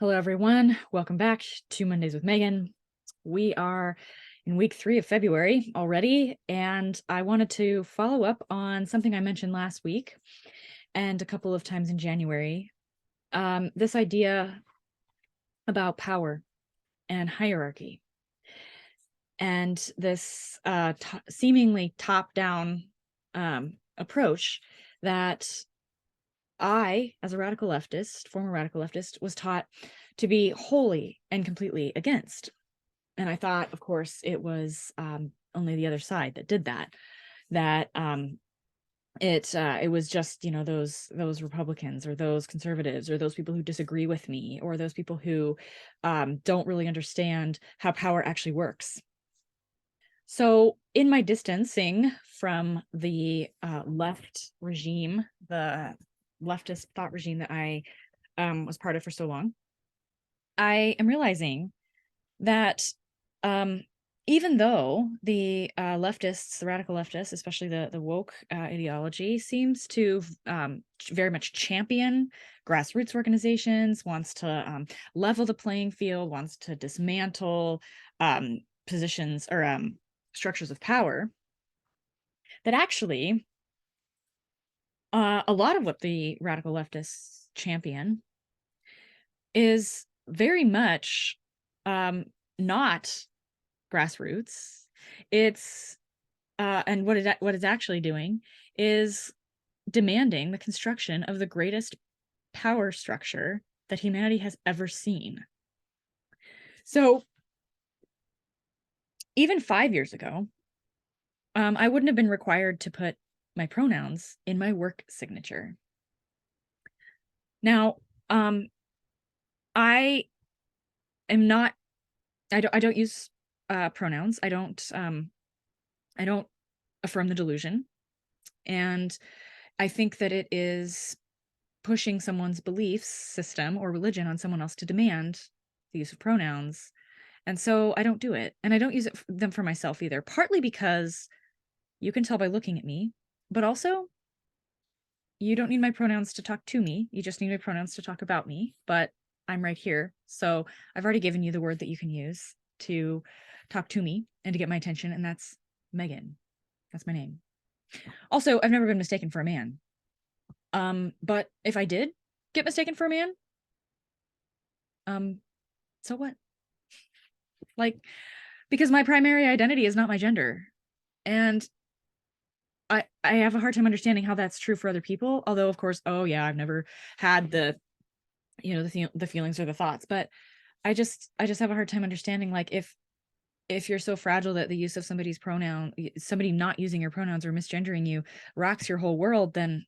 Hello, everyone. Welcome back to Mondays with Megan. We are in week 3 of February already, and I wanted to follow up on something I mentioned last week and a couple of times in January. This idea about power and hierarchy, and this seemingly top-down approach that I, as a radical leftist, former radical leftist, was taught to be wholly and completely against. And I thought, of course, it was only the other side that did that. That it was just, those Republicans or those conservatives or those people who disagree with me or those people who don't really understand how power actually works. So in my distancing from the left regime, the leftist thought regime that I was part of for so long, I am realizing that even though the leftists, the radical leftists, especially the woke ideology, seems to very much champion grassroots organizations, wants to level the playing field, wants to dismantle positions or structures of power, that actually a lot of what the radical leftists champion is very much not grassroots. It's and what it's actually doing is demanding the construction of the greatest power structure that humanity has ever seen. So even 5 years ago, I wouldn't have been required to put my pronouns in my work signature. Now, I am not. I don't use pronouns. I don't affirm the delusion, and I think that it is pushing someone's belief system or religion on someone else to demand the use of pronouns. And so I don't do it. And I don't use them for myself either, partly because you can tell by looking at me, but also you don't need my pronouns to talk to me. You just need my pronouns to talk about me, but I'm right here. So I've already given you the word that you can use to talk to me and to get my attention, and that's Megan. That's my name. Also, I've never been mistaken for a man. But if I did get mistaken for a man, so what? Like, because my primary identity is not my gender. And I have a hard time understanding how that's true for other people. Although, of course, oh yeah, I've never had the feelings or the thoughts, but I just have a hard time understanding, like, if you're so fragile that the use of somebody's pronoun, somebody not using your pronouns or misgendering you rocks your whole world, then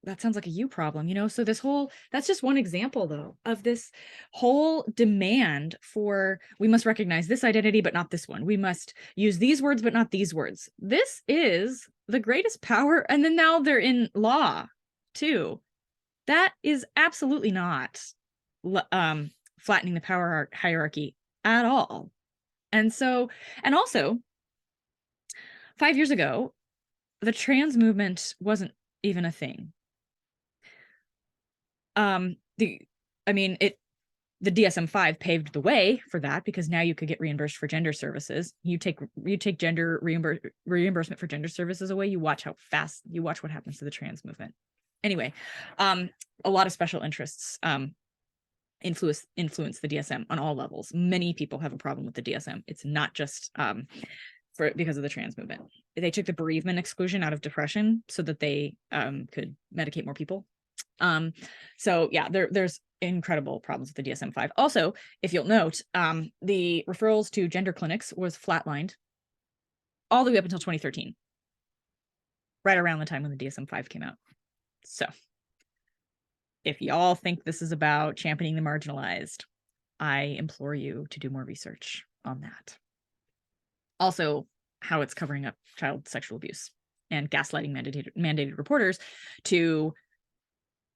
that sounds like a you problem, So that's just one example, though, of this whole demand for, we must recognize this identity, but not this one. We must use these words, but not these words. This is the greatest power. And then now they're in law too. That is absolutely not flattening the power hierarchy at all. And also 5 years ago, the trans movement wasn't even a thing. The DSM-5 paved the way for that, because now you could get reimbursed for gender services. You take gender reimbursement for gender services away, you watch what happens to the trans movement. Anyway, a lot of special interests influence the DSM on all levels. Many people have a problem with the DSM. It's not just because of the trans movement. They took the bereavement exclusion out of depression so that they could medicate more people. So yeah, there's incredible problems with the DSM-5. Also, if you'll note, the referrals to gender clinics was flatlined all the way up until 2013, right around the time when the DSM-5 came out. So if y'all think this is about championing the marginalized, I implore you to do more research on that. Also, how it's covering up child sexual abuse and gaslighting mandated reporters to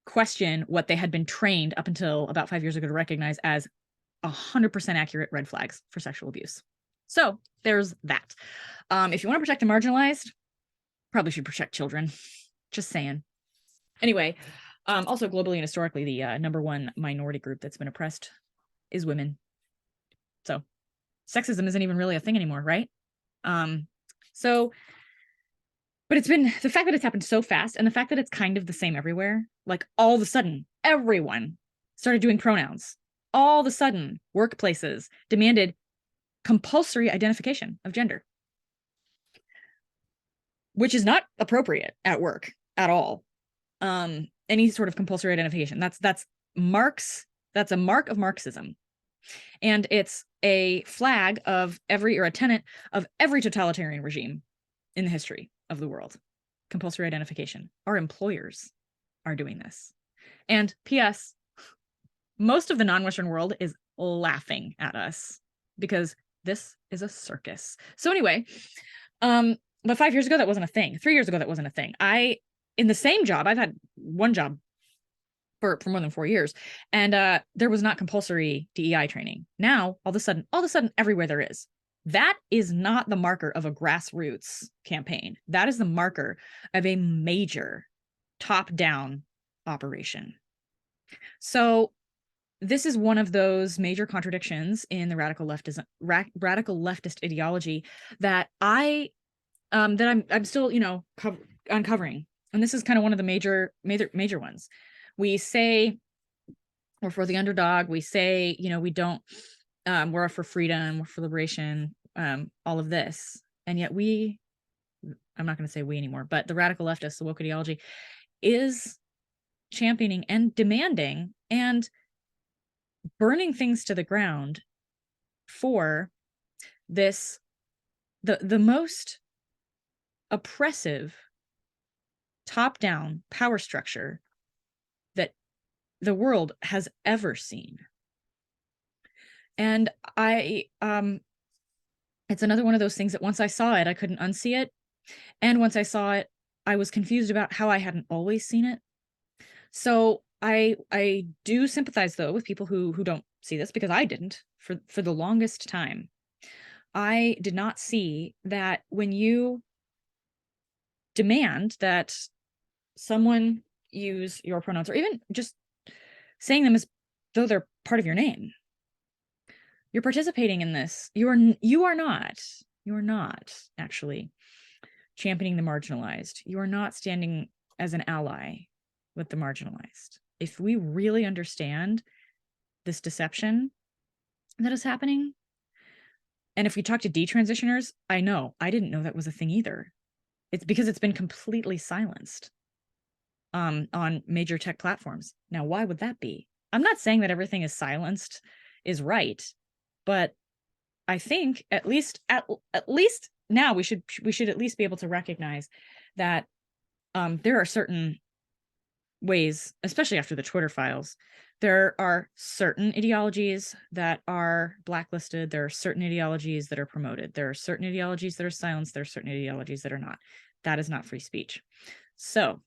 question what they had been trained up until about 5 years ago to recognize as 100% accurate red flags for sexual abuse. So there's that. If you want to protect the marginalized, probably should protect children. Just saying. Anyway, Also globally and historically, the number one minority group that's been oppressed is women. So sexism isn't even really a thing anymore, right? So, but it's been the fact that it's happened so fast, and the fact that it's kind of the same everywhere. Like all of a sudden, everyone started doing pronouns. All of a sudden, workplaces demanded compulsory identification of gender, which is not appropriate at work at all. Any sort of compulsory identification. That's Marx. That's a mark of Marxism. And it's a flag of every, or a tenet of every totalitarian regime in the history of the world. Compulsory identification. Our employers are doing this. And P.S., most of the non-Western world is laughing at us because this is a circus. So anyway, but 5 years ago, that wasn't a thing. 3 years ago, that wasn't a thing. In the same job, I've had one job for more than 4 years, and there was not compulsory DEI training. Now, all of a sudden, everywhere there is. That is not the marker of a grassroots campaign. That is the marker of a major top-down operation. So this is one of those major contradictions in the radical leftist ideology that I'm still, uncovering. And this is kind of one of the major ones. We say we're for the underdog. We say, we don't, we're for freedom, we're for liberation, all of this. And yet I'm not going to say we anymore, but the radical leftists, the woke ideology, is championing and demanding and burning things to the ground for this, the most oppressive top-down power structure that the world has ever seen. And it's another one of those things that once I saw it, I couldn't unsee it. And once I saw it, I was confused about how I hadn't always seen it. So I do sympathize though with people who don't see this, because I didn't for the longest time. I did not see that when you demand that someone use your pronouns, or even just saying them as though they're part of your name, you're participating in this. You are not actually championing the marginalized. You are not standing as an ally with the marginalized. If we really understand this deception that is happening, and if we talk to detransitioners, I didn't know that was a thing either. It's because it's been completely silenced on major tech platforms. Now, why would that be? I'm not saying that everything is silenced is right, but I think at least now we should at least be able to recognize that there are certain ways, especially after the Twitter files, there are certain ideologies that are blacklisted. There are certain ideologies that are promoted. There are certain ideologies that are silenced. There are certain ideologies that are not. That is not free speech. So,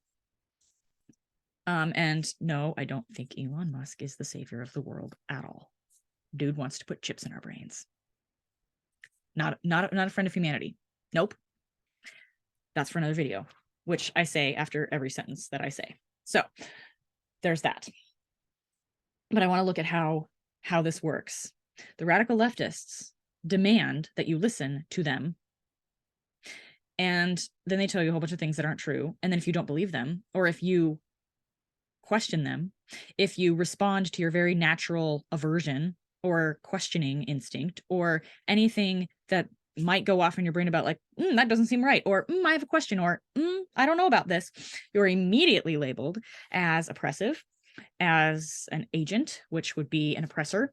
and no, I don't think Elon Musk is the savior of the world at all. Dude wants to put chips in our brains. Not a friend of humanity. Nope. That's for another video, which I say after every sentence that I say. So there's that. But I want to look at how this works. The radical leftists demand that you listen to them, and then they tell you a whole bunch of things that aren't true. And then if you don't believe them, or if you question them, if you respond to your very natural aversion or questioning instinct, or anything that might go off in your brain about like, that doesn't seem right, or I have a question, or I don't know about this, you're immediately labeled as oppressive, as an agent, which would be an oppressor.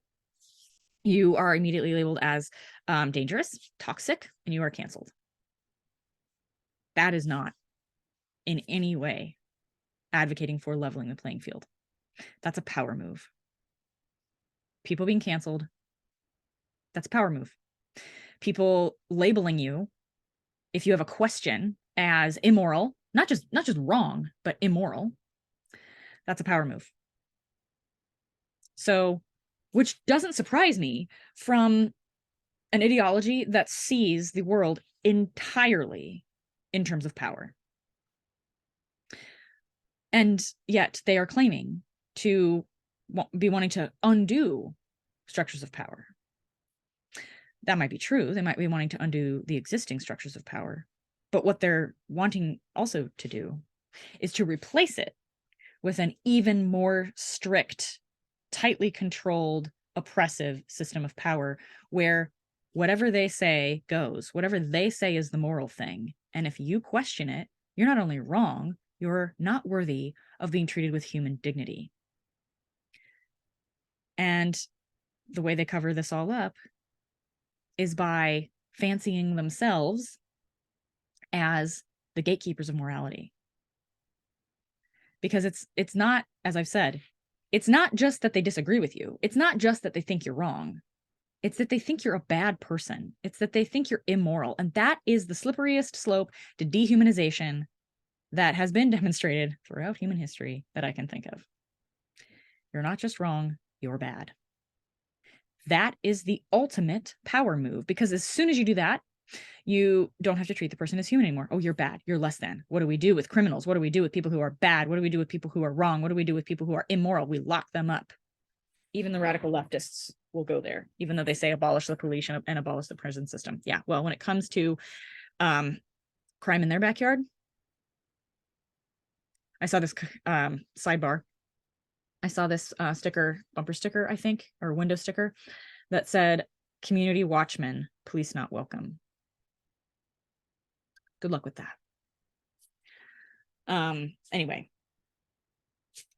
You are immediately labeled as dangerous, toxic, and you are canceled. That is not in any way advocating for leveling the playing field. That's a power move. People being canceled, that's a power move. People labeling you, if you have a question, as immoral, not just wrong, but immoral, that's a power move. So, which doesn't surprise me from an ideology that sees the world entirely in terms of power. And yet they are claiming to be wanting to undo structures of power. That might be true. They might be wanting to undo the existing structures of power. But what they're wanting also to do is to replace it with an even more strict, tightly controlled, oppressive system of power where whatever they say goes, whatever they say is the moral thing. And if you question it, you're not only wrong, you're not worthy of being treated with human dignity. And the way they cover this all up is by fancying themselves as the gatekeepers of morality. Because it's not, as I've said, it's not just that they disagree with you. It's not just that they think you're wrong. It's that they think you're a bad person. It's that they think you're immoral. And that is the slipperiest slope to dehumanization that has been demonstrated throughout human history that I can think of. You're not just wrong, you're bad. That is the ultimate power move, because as soon as you do that, you don't have to treat the person as human anymore. Oh, you're bad. You're less than. What do we do with criminals? What do we do with people who are bad? What do we do with people who are wrong? What do we do with people who are immoral? We lock them up. Even the radical leftists will go there, even though they say abolish the police and abolish the prison system. Yeah, well, when it comes to crime in their backyard, I saw this sidebar. I saw this sticker, bumper sticker, I think, or window sticker that said, "Community watchmen, police not welcome." Good luck with that. Anyway.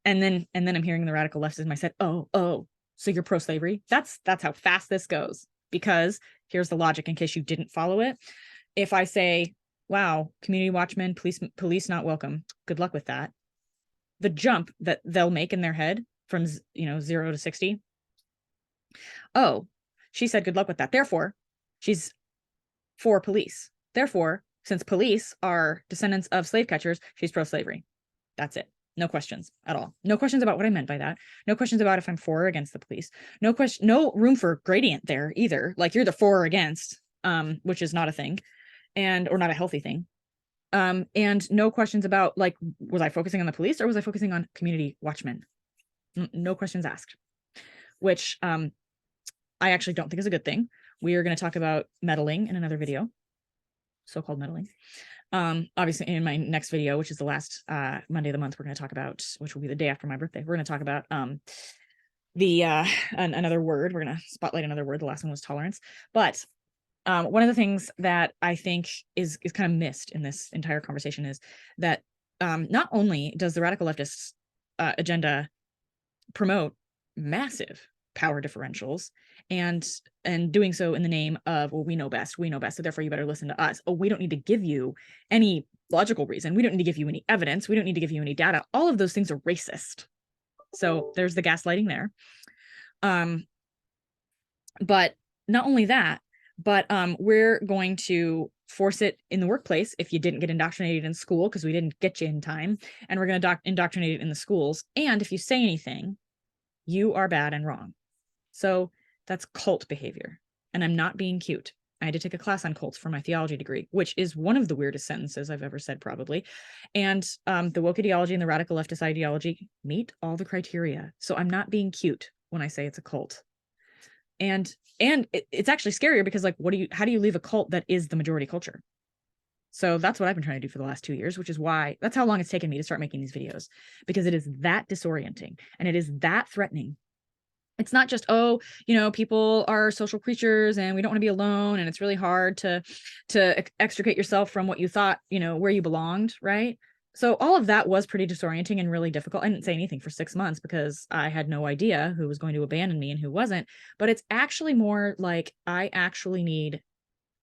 And then I'm hearing the radical leftism. I said, oh, so you're pro-slavery? That's how fast this goes. Because here's the logic in case you didn't follow it. If I say, wow, community watchmen, police not welcome, good luck with that. The jump that they'll make in their head from 0 to 60. Oh, she said good luck with that. Therefore, she's for police. Therefore, since police are descendants of slave catchers, she's pro-slavery. That's it. No questions at all. No questions about what I meant by that. No questions about if I'm for or against the police. No room for gradient there either. Like you're the for or against, which is not a thing, or not a healthy thing. And no questions about like, was I focusing on the police or was I focusing on community watchmen? No questions asked, which I actually don't think is a good thing. We are going to talk about meddling in another video, so-called meddling. Obviously in my next video, which is the last Monday of the month, we're going to talk about, which will be the day after my birthday, we're going to talk about another word. We're going to spotlight another word. The last one was tolerance. But one of the things that I think is kind of missed in this entire conversation is that not only does the radical leftist agenda promote massive power differentials and doing so in the name of, well, we know best, so therefore you better listen to us. Oh, we don't need to give you any logical reason. We don't need to give you any evidence. We don't need to give you any data. All of those things are racist. So there's the gaslighting there. But not only that, but we're going to force it in the workplace if you didn't get indoctrinated in school because we didn't get you in time, and we're going to indoctrinate it in the schools. And if you say anything, you are bad and wrong. So that's cult behavior. And I'm not being cute. I had to take a class on cults for my theology degree, which is one of the weirdest sentences I've ever said, probably. And the woke ideology and the radical leftist ideology meet all the criteria. So I'm not being cute when I say it's a cult. And it's actually scarier because, like, how do you leave a cult that is the majority culture? So that's what I've been trying to do for the last 2 years, which is why that's how long it's taken me to start making these videos, because it is that disorienting and it is that threatening. It's not just, oh, people are social creatures and we don't want to be alone. And it's really hard to extricate yourself from what you thought, where you belonged. Right. So all of that was pretty disorienting and really difficult. I didn't say anything for 6 months because I had no idea who was going to abandon me and who wasn't. But it's actually more like I actually need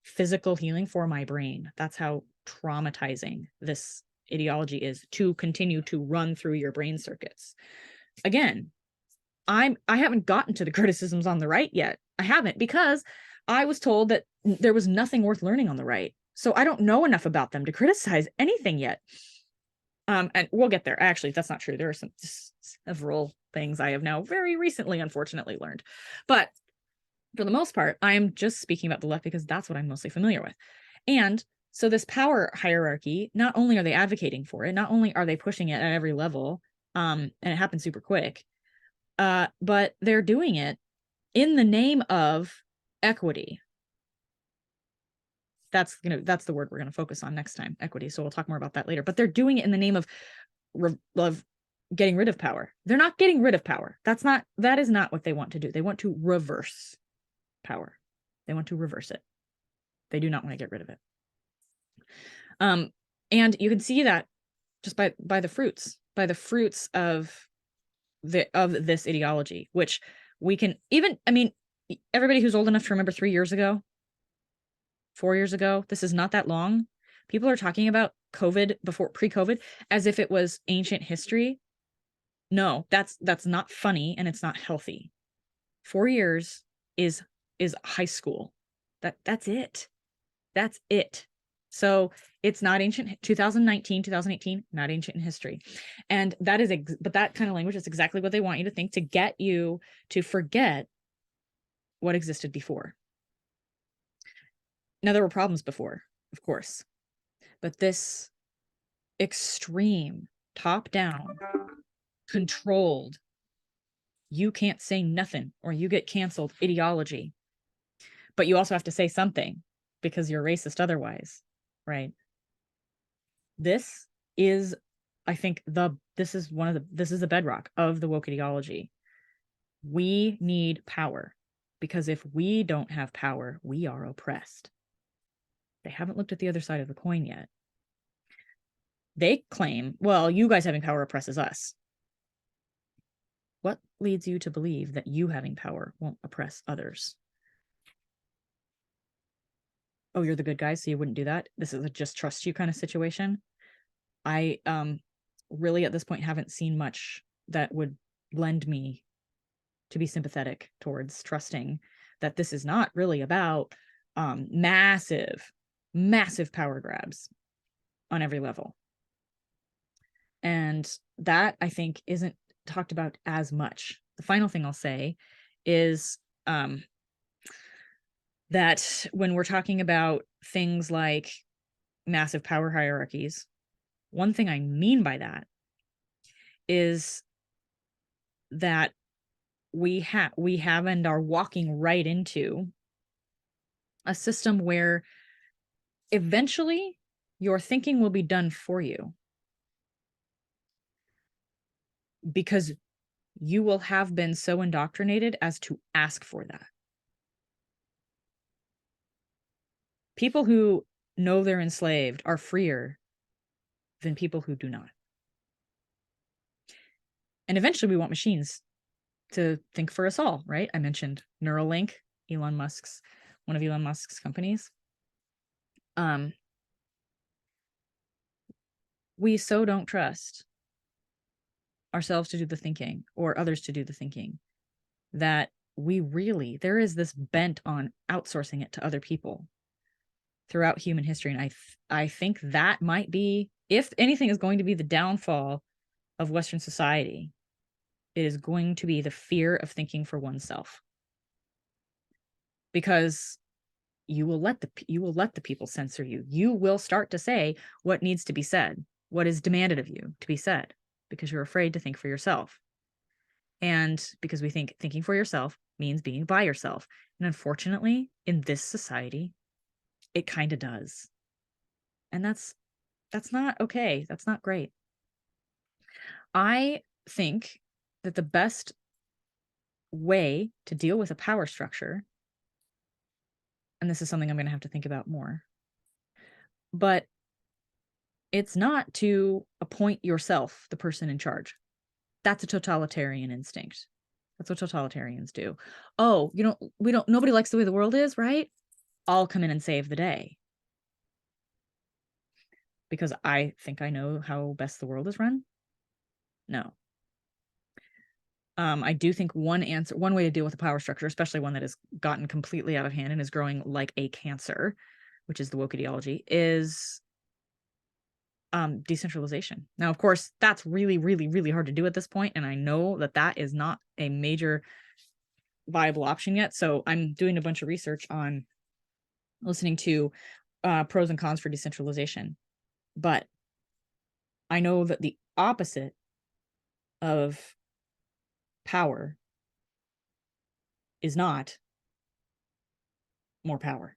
physical healing for my brain. That's how traumatizing this ideology is, to continue to run through your brain circuits. Again, I haven't gotten to the criticisms on the right yet. I haven't, because I was told that there was nothing worth learning on the right. So I don't know enough about them to criticize anything yet. And we'll get there. Actually, that's not true. There are some several things I have now very recently, unfortunately, learned. But for the most part, I'm just speaking about the left because that's what I'm mostly familiar with. And So this power hierarchy, not only are they advocating for it, not only are they pushing it at every level, and it happens super quick, but they're doing it in the name of equity. That's the word we're gonna focus on next time, equity. So we'll talk more about that later. But they're doing it in the name of getting rid of power. They're not getting rid of power. That is not what they want to do. They want to reverse power. They want to reverse it. They do not want to get rid of it. And you can see that just by the fruits of this ideology, which we can even, I mean, everybody who's old enough to remember 3 years ago, 4 years ago, this is not that long. People are talking about COVID pre-COVID as if it was ancient history. No, that's not funny, and it's not healthy. 4 years is high school. That's it. That's it. So it's not ancient. 2019, 2018, not ancient history. And that is, but that kind of language is exactly what they want you to think, to get you to forget what existed before. Now, there were problems before, of course, but this extreme, top down, controlled, you can't say nothing or you get canceled ideology, but you also have to say something because you're racist otherwise, right? This is, I think, this is the bedrock of the woke ideology. We need power, because if we don't have power, we are oppressed. They haven't looked at the other side of the coin yet. They claim, well, you guys having power oppresses us. What leads you to believe that you having power won't oppress others? Oh, you're the good guy, so you wouldn't do that? This is a just trust you kind of situation. I really at this point haven't seen much that would lend me to be sympathetic towards trusting that this is not really about massive power grabs on every level. And that, I think, isn't talked about as much. The final thing I'll say is that when we're talking about things like massive power hierarchies, one thing I mean by that is that we have and are walking right into a system where eventually your thinking will be done for you, because you will have been so indoctrinated as to ask for that. People who know they're enslaved are freer than people who do not. And eventually we want machines to think for us all, right? I mentioned Neuralink, one of Elon Musk's companies. We so don't trust ourselves to do the thinking or others to do the thinking that there is this bent on outsourcing it to other people throughout human history. And I think that might be, if anything is going to be the downfall of Western society, it is going to be the fear of thinking for oneself. Because you will let the people censor you. You will start to say what needs to be said, what is demanded of you to be said, because you're afraid to think for yourself. And because we think thinking for yourself means being by yourself. And unfortunately, in this society, it kind of does. And that's not okay. That's not great. I think that the best way to deal with a power structure, and this is something I'm going to have to think about more, but it's not to appoint yourself the person in charge. That's a totalitarian instinct. That's what totalitarians do. Oh, nobody likes the way the world is, right? I'll come in and save the day, because I think I know how best the world is run. No. I do think one way to deal with a power structure, especially one that has gotten completely out of hand and is growing like a cancer, which is the woke ideology, is decentralization. Now, of course, that's really, really, really hard to do at this point, and I know that is not a major viable option yet. So I'm doing a bunch of research on listening to pros and cons for decentralization, but I know that the opposite of power is not more power.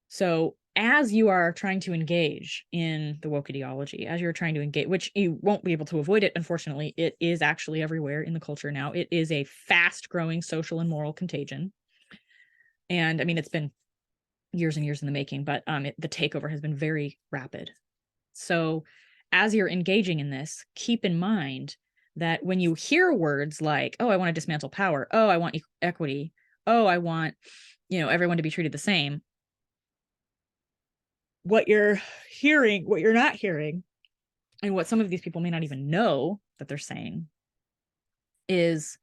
So as you are trying to engage in the woke ideology, as you're trying to engage, which you won't be able to avoid it, unfortunately, it is actually everywhere in the culture now. It is a fast growing social and moral contagion. And I mean, it's been years and years in the making, but the takeover has been very rapid. So as you're engaging in this, keep in mind that when you hear words like, oh, I want to dismantle power, oh, I want equity, oh, I want, everyone to be treated the same, what you're hearing, what you're not hearing, and what some of these people may not even know that they're saying is,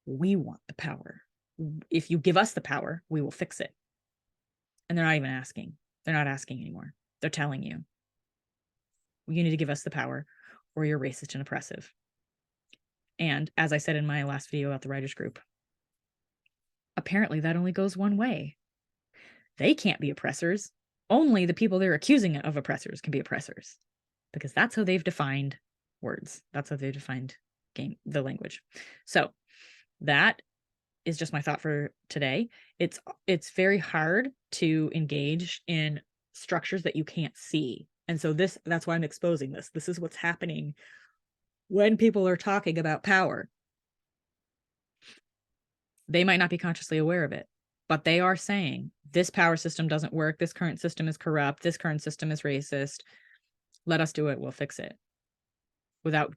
we want the power. If you give us the power, we will fix it. And they're not even asking. They're not asking anymore. They're telling you, you need to give us the power or you're racist and oppressive. And as I said in my last video about the writers group, apparently that only goes one way. They can't be oppressors. Only the people they're accusing of oppressors can be oppressors, because that's how they've defined words. That's how they've defined the language. So that is just my thought for today. It's very hard to engage in structures that you can't see. And so that's why I'm exposing this. This is what's happening when people are talking about power. They might not be consciously aware of it, but they are saying this power system doesn't work. This current system is corrupt. This current system is racist. Let us do it. We'll fix it, without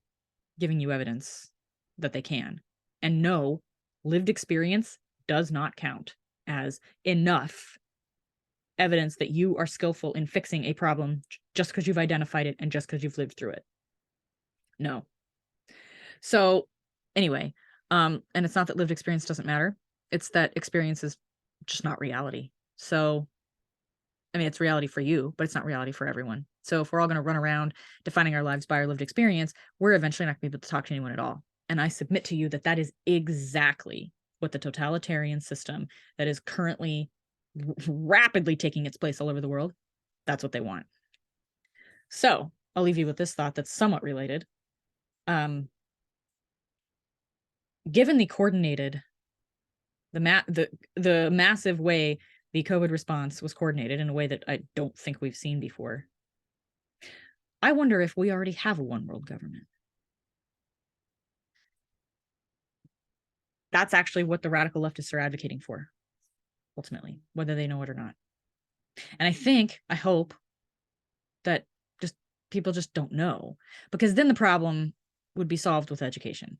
giving you evidence that they can. And no, lived experience does not count as enough evidence that you are skillful in fixing a problem just because you've identified it and just because you've lived through it. No. So anyway, and it's not that lived experience doesn't matter. It's that experience is just not reality. So, I mean, it's reality for you, but it's not reality for everyone. So if we're all going to run around defining our lives by our lived experience, we're eventually not going to be able to talk to anyone at all. And I submit to you that that is exactly what the totalitarian system that is currently rapidly taking its place all over the world, that's what they want. So I'll leave you with this thought that's somewhat related. Given the coordinated, the massive way the COVID response was coordinated in a way that I don't think we've seen before, I wonder if we already have a one world government. That's actually what the radical leftists are advocating for, ultimately, whether they know it or not. And I hope that just people just don't know, because then the problem would be solved with education.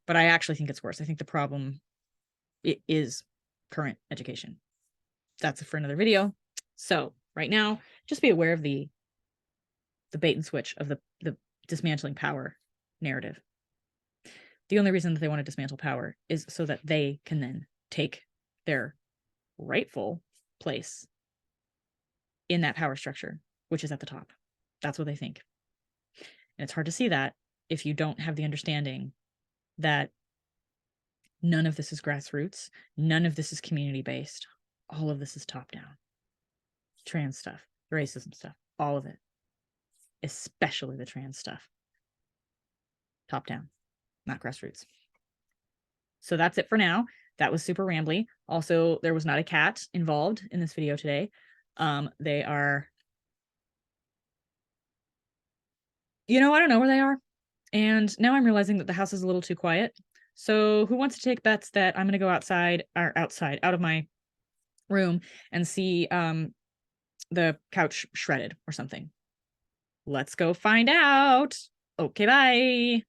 But I actually think it's worse. I think the problem is current education. That's for another video. So right now, just be aware of the bait and switch of the dismantling power narrative. The only reason that they want to dismantle power is so that they can then take their rightful place in that power structure, which is at the top. That's what they think. And it's hard to see that if you don't have the understanding that none of this is grassroots, none of this is community-based. All of this is top-down. Trans stuff, racism stuff, all of it. Especially the trans stuff. Top-down, not grassroots. So that's it for now. That was super rambly. Also, there was not a cat involved in this video today. They are, I don't know where they are. And now I'm realizing that the house is a little too quiet. So who wants to take bets that I'm going to go outside, out of my room and see the couch shredded or something? Let's go find out. Okay, bye.